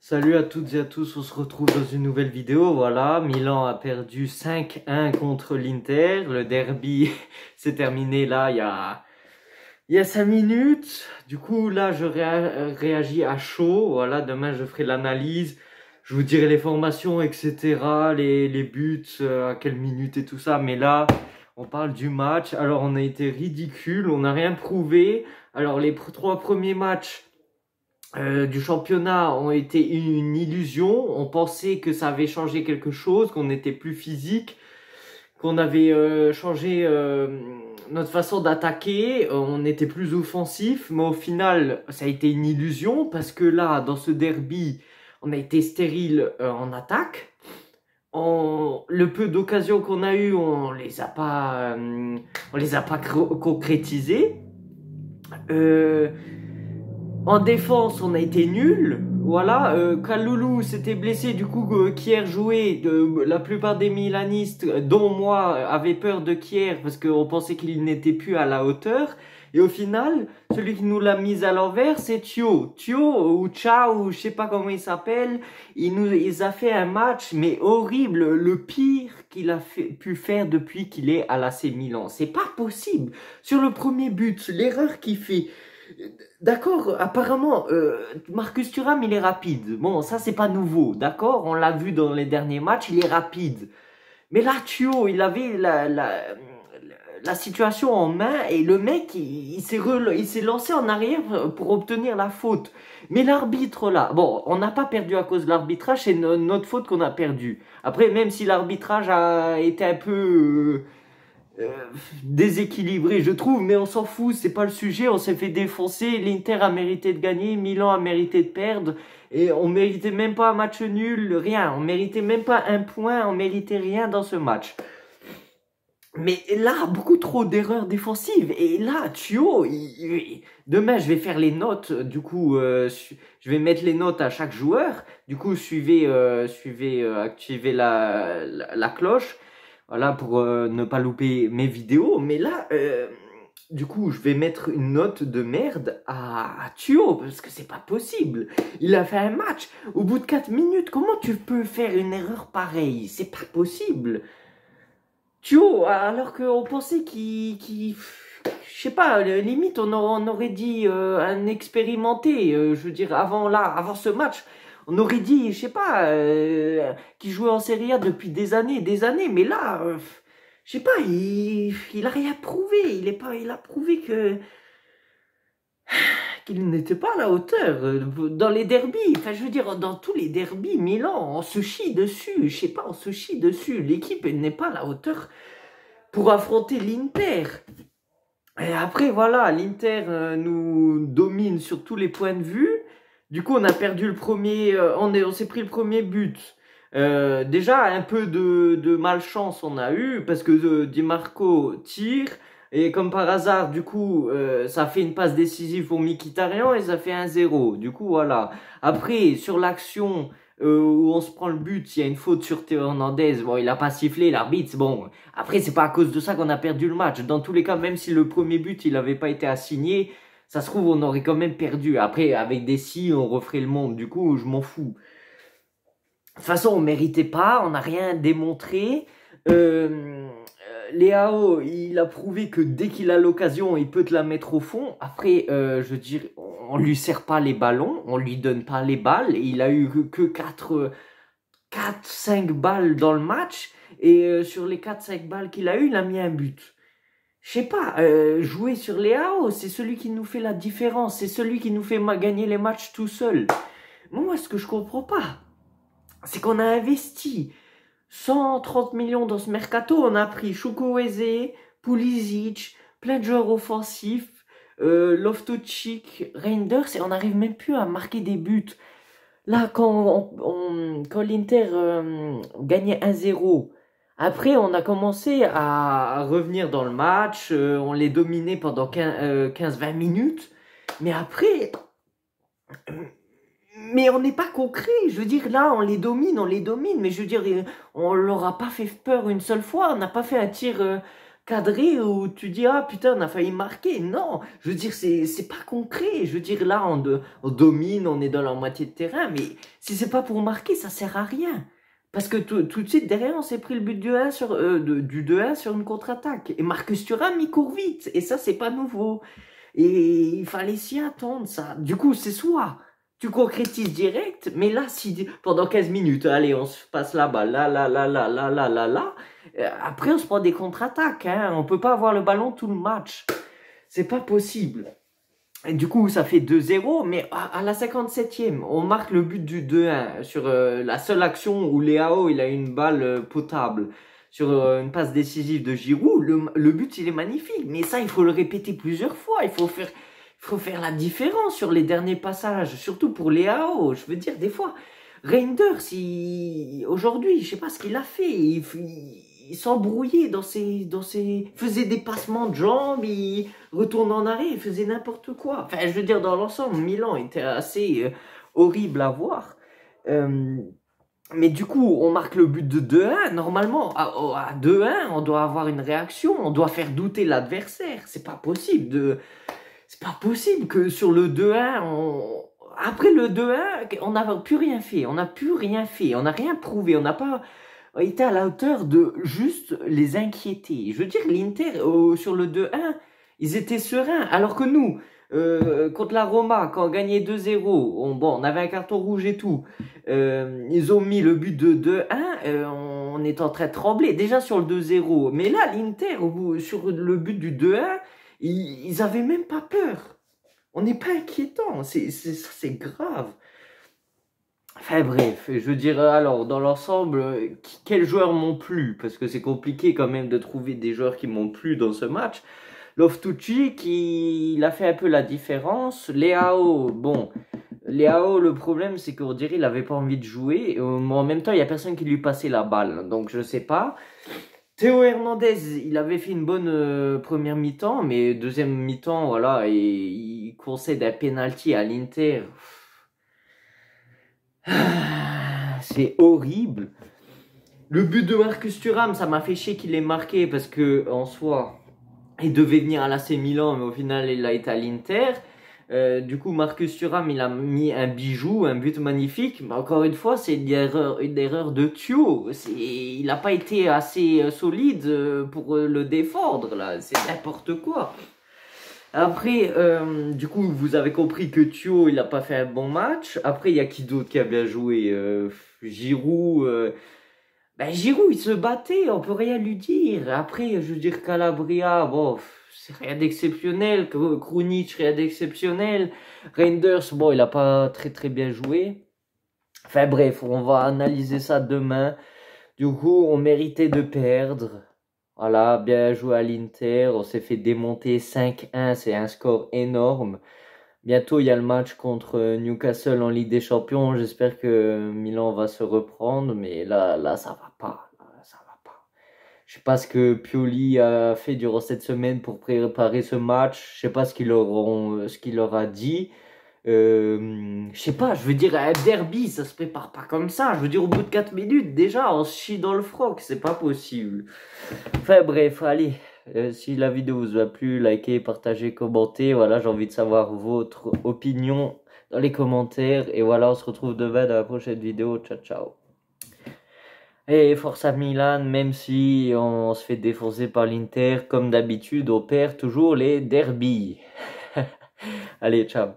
Salut à toutes et à tous, on se retrouve dans une nouvelle vidéo. Voilà, Milan a perdu 5-1 contre l'Inter. Le derby s'est terminé là il y a 5 minutes. Du coup, là, je réagis à chaud. Voilà, demain, je ferai l'analyse. Je vous dirai les formations, etc., les buts, à quelle minute et tout ça. Mais là, on parle du match. Alors, on a été ridicule, on n'a rien prouvé. Alors, les 3 premiers matchs du championnat ont été une illusion. On pensait que ça avait changé quelque chose, qu'on était plus physique, qu'on avait changé notre façon d'attaquer, on était plus offensif, mais au final, ça a été une illusion parce que là, dans ce derby, on a été stérile en attaque. Le peu d'occasions qu'on a eu, on les a pas concrétisées. En défense, on a été nul. Voilà, Kaloulou s'était blessé, du coup Kier jouait. La plupart des Milanistes, dont moi, avaient peur de Kier parce qu'on pensait qu'il n'était plus à la hauteur. Et au final, celui qui nous l'a mis à l'envers, c'est Thio. Thio ou Ciao, je sais pas comment il s'appelle. Il a fait un match mais horrible, le pire qu'il a pu faire depuis qu'il est à l'AC Milan. C'est pas possible. Sur le premier but, l'erreur qu'il fait. D'accord, apparemment, Marcus Thuram, il est rapide. Bon, ça, c'est pas nouveau, d'accord? On l'a vu dans les derniers matchs, il est rapide. Mais là, Thio, il avait la situation en main et le mec, il s'est lancé en arrière pour obtenir la faute. Mais l'arbitre, là, bon, on n'a pas perdu à cause de l'arbitrage, c'est notre faute qu'on a perdu. Après, même si l'arbitrage a été un peu déséquilibré, je trouve, mais on s'en fout, c'est pas le sujet, on s'est fait défoncer, l'Inter a mérité de gagner, Milan a mérité de perdre, et on méritait même pas un match nul, rien, on méritait même pas un point, on méritait rien dans ce match. Mais là, beaucoup trop d'erreurs défensives, et là, Thio, demain je vais faire les notes, du coup, je vais mettre les notes à chaque joueur, du coup, activez la cloche, voilà, pour ne pas louper mes vidéos. Mais là, du coup, je vais mettre une note de merde à Thio, parce que c'est pas possible. Il a fait un match. Au bout de 4 minutes, comment tu peux faire une erreur pareille? C'est pas possible. Thio, alors qu'on pensait je sais pas, limite, on aurait dit un expérimenté. Je veux dire, avant ce match, on aurait dit, je sais pas, qu'il jouait en Serie A depuis des années. Mais là, je sais pas, il a rien prouvé. Il a prouvé qu'il n'était pas à la hauteur. Dans les derbies, enfin, je veux dire, dans tous les derbies, Milan, on se chie dessus. Je sais pas, on se chie dessus. L'équipe, elle n'est pas à la hauteur pour affronter l'Inter. Et après, voilà, l'Inter nous domine sur tous les points de vue. Du coup, on a perdu le premier, on s'est pris le premier but. Déjà, un peu de malchance on a eu, parce que Di Marco tire, et comme par hasard, du coup, ça fait une passe décisive pour Mkhitaryan, et ça fait 1-0. Du coup, voilà. Après, sur l'action où on se prend le but, il y a une faute sur Théo Hernandez. Bon, il a pas sifflé, l'arbitre, bon. Après, c'est pas à cause de ça qu'on a perdu le match. Dans tous les cas, même si le premier but, il avait pas été assigné, ça se trouve, on aurait quand même perdu. Après, avec des si, on referait le monde. Du coup, je m'en fous. De toute façon, on méritait pas, on n'a rien démontré. Léao, il a prouvé que dès qu'il a l'occasion, il peut te la mettre au fond. Après, je veux dire, on lui sert pas les ballons, on lui donne pas les balles. Il a eu que 4-5 balles dans le match. Et sur les 4-5 balles qu'il a eu, il a mis un but. Je sais pas, jouer sur Léao, c'est celui qui nous fait la différence. C'est celui qui nous fait gagner les matchs tout seul. Moi, ce que je comprends pas, c'est qu'on a investi 130 millions dans ce mercato. On a pris Chukwueze, Pulisic, plein de joueurs offensifs, Loftus-Cheek, Reinders, et on n'arrive même plus à marquer des buts. Là, quand l'Inter gagnait 1-0, après on a commencé à revenir dans le match, on les dominait pendant 15-20 minutes, mais après... Mais on n'est pas concret, je veux dire, là, on les domine, mais je veux dire, on leur a pas fait peur une seule fois, on n'a pas fait un tir cadré où tu dis, ah putain, on a failli marquer. Non, je veux dire, c'est pas concret. Je veux dire, là, on domine, on est dans la moitié de terrain, mais si c'est pas pour marquer, ça sert à rien. Parce que tout de suite, derrière, on s'est pris le but du 1 du 2-1 sur une contre-attaque. Et Marcus Thuram, il court vite. Et ça, c'est pas nouveau. Et il fallait s'y attendre, ça. Du coup, c'est soit tu concrétises direct, mais là, si pendant 15 minutes, allez, on se passe la balle, là, après, on se prend des contre-attaques, hein. On peut pas avoir le ballon tout le match. C'est pas possible. Et du coup, ça fait 2-0, mais à la 57e, on marque le but du 2-1 sur la seule action où Léao, il a une balle potable sur une passe décisive de Giroud. Le but, il est magnifique, mais ça, il faut le répéter plusieurs fois. Il faut faire la différence sur les derniers passages, surtout pour Léao. Je veux dire, des fois, Reinders, aujourd'hui, je sais pas ce qu'il a fait. Il s'embrouillait il faisait des passements de jambes, il retourne en arrêt, il faisait n'importe quoi. Enfin, je veux dire, dans l'ensemble, Milan était assez horrible à voir. Mais du coup, on marque le but de 2-1. Normalement, à 2-1, on doit avoir une réaction, on doit faire douter l'adversaire. C'est pas possible que sur le 2-1, après le 2-1, on n'a plus rien fait. On n'a rien prouvé. On n'a pas été à la hauteur de juste les inquiéter. Je veux dire, l'Inter, sur le 2-1, ils étaient sereins. Alors que nous, contre la Roma, quand on gagnait 2-0, on avait un carton rouge et tout. Ils ont mis le but de 2-1, on est en train de trembler. Déjà sur le 2-0. Mais là, l'Inter, sur le but du 2-1, ils avaient même pas peur. On n'est pas inquiétant. C'est grave. Enfin bref, je veux dire, alors, dans l'ensemble, quels joueurs m'ont plu? Parce que c'est compliqué quand même de trouver des joueurs qui m'ont plu dans ce match. Loftus-Cheek, il a fait un peu la différence. Léao, le problème, c'est qu'on dirait qu'il avait pas envie de jouer. En même temps, il y a personne qui lui passait la balle. Donc, je sais pas. Théo Hernandez, il avait fait une bonne première mi-temps, mais deuxième mi-temps, voilà, et il concède un penalty à l'Inter. C'est horrible. Le but de Marcus Thuram, ça m'a fait chier qu'il ait marqué parce que en soi, il devait venir à l'AC Milan, mais au final, il a été à l'Inter. Du coup, Marcus Thuram, il a mis un bijou, un but magnifique. Mais encore une fois, c'est une erreur de Thio. Il n'a pas été assez solide pour le défendre, là. C'est n'importe quoi. Après, du coup, vous avez compris que Thio, il n'a pas fait un bon match. Après, il y a qui d'autre qui a bien joué? Giroud. Giroud, il se battait, on peut rien lui dire. Après, je veux dire, Calabria, bon, c'est rien d'exceptionnel. Krunic, rien d'exceptionnel. Reinders, bon, il a pas très très bien joué. Enfin bref, on va analyser ça demain. Du coup, on méritait de perdre. Voilà, bien joué à l'Inter. On s'est fait démonter 5-1, c'est un score énorme. Bientôt, il y a le match contre Newcastle en Ligue des Champions. J'espère que Milan va se reprendre, mais là, ça va pas. Là, ça va pas. Je sais pas ce que Pioli a fait durant cette semaine pour préparer ce match. Je sais pas ce qu'il leur a dit. Je sais pas, je veux dire, un derby, ça se prépare pas comme ça. Je veux dire, au bout de 4 minutes, déjà, on se chie dans le froc. C'est pas possible. Enfin, bref, allez. Si la vidéo vous a plu, likez, partagez, commentez. Voilà, j'ai envie de savoir votre opinion dans les commentaires. Et voilà, on se retrouve demain dans la prochaine vidéo. Ciao, ciao. Et Forza Milan, même si on se fait défoncer par l'Inter, comme d'habitude, on perd toujours les derbies. Allez, ciao.